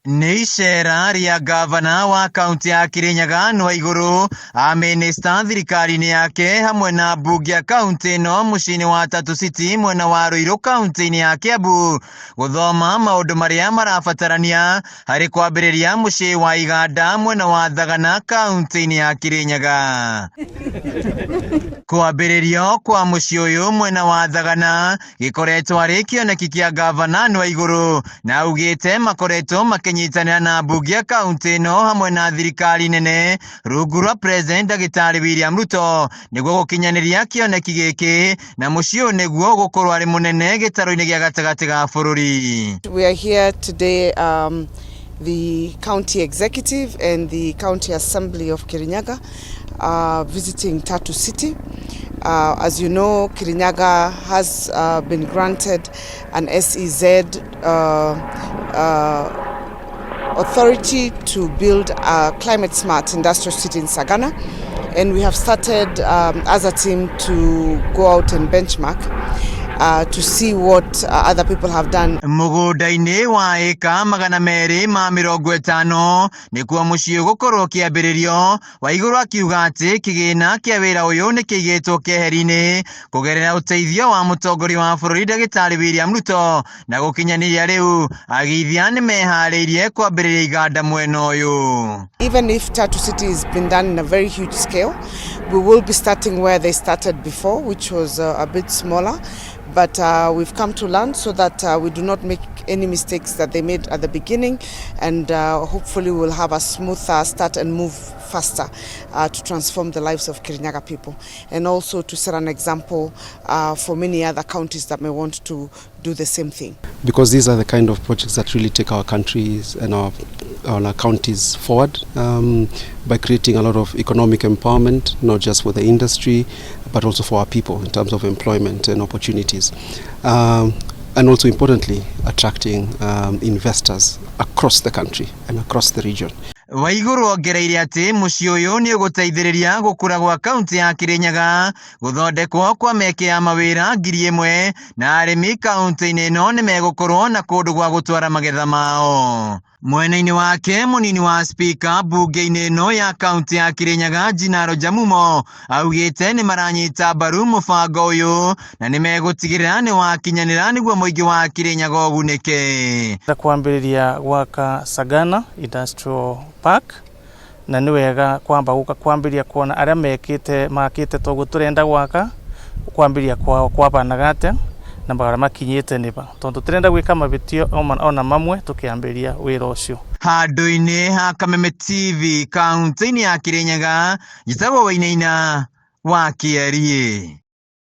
Nĩ icera rĩa ngavana wa kaunti ya Kirinyaga Waiguru aminista thirikari-inĩ yake hamwe na ambunge ya kaunti ĩno mũciĩ-inĩ wa Tatu City mwena wa Ruiru kaunti-ini ya Kiambu guthoma maundu maria marabatarania harĩ kwambĩrĩria mũciĩ wa iganda mwena wa Sagana kaunti-ini ya Kirinyaga. Kwambĩrĩrio kwa mũciĩ ũyũ mwena wa Sagana gĩkoretwo arĩ kioneki kĩa ngavana Waiguru na augĩte makoretwo makinyitanĩra na ambunge ya kaunti ĩno hamwe na thirikari nene rungu rwa President Ndagĩtarĩ William Ruto niguo gukinyanirithia kioneki gĩkĩ na mũciĩ ũyũ niguo gukorwo arĩ mũnene gĩtarũ-inĩ gĩa gatagatĩ ga bũrũri. We are here today, the county executive and the county assembly of Kirinyaga visiting Tatu City. As you know, Kirinyaga has been granted an SEZ authority to build a climate smart industrial city in Sagana, and we have started as a team to go out and benchmark to see what other people have done. Mugunda-ini wa eka 250 nikuo mũciĩ gukorwo kĩambĩrĩrio. Waiguru akiuga atĩ kĩgĩna kĩa wĩra ũyũ nĩ kĩigĩtwo keheri-inĩ kũgerera ũteithio wa mũtongoria wa bũrũri Ndagĩtarĩ William Ruto na gũkinyanĩria rĩu agĩithia nĩ meharĩirie kwambĩrĩria iganda mwena ũyũ. Even if Tatu City has been done in a very huge scale, we will be starting where they started before, which was a bit smaller. But we've come to learn so that we do not make any mistakes that they made at the beginning, and hopefully we'll have a smoother start and move faster to transform the lives of Kirinyaga people, and also to set an example for many other counties that may want to do the same thing. Because these are the kind of projects that really take our countries and our counties forward by creating a lot of economic empowerment, not just for the industry, but also for our people in terms of employment and opportunities. And also importantly, attracting investors across the country and across the region. Waiguru ongereire atĩ mũciĩ ũyũ nĩ ũgũteithĩrĩria gũkũra gwa kaunti ya Kirinyaga, gũthondekwo kwa mĩeke ya mawĩra 1000 na arĩmi kaunti-inĩ ĩno nĩ megũkorwo na kũndũ gwa gũtwara magetha mao. Mwena-inĩ wake mũnini wa speaker mbunge-inĩ ĩno ya kaunti ya Kirinyaga Njinaro Jamumo augĩte nĩ maranyita mbaru mũbango ũyũ na nĩ megũtigĩrĩra nĩ wakinyanĩra nĩguo mũingĩ wa Kirinyaga ũgunĩke. Kwambĩrĩria gwaka Sagana Industrial Park na nĩ wega kwambĩrĩria kuona arĩa makĩte toguo tũrenda gwaka kwambĩrĩria kwabanaga atĩa na bara makinyĩte nĩba tondũ tũrenda gwĩka mabĩtio ona mamwe tũkĩambĩrĩria wĩra ũcio. Handũ-inĩ ha Kameme TV kaunti-inĩ ya Kirinyaga njĩtagwo Wainaina wa Kiarie.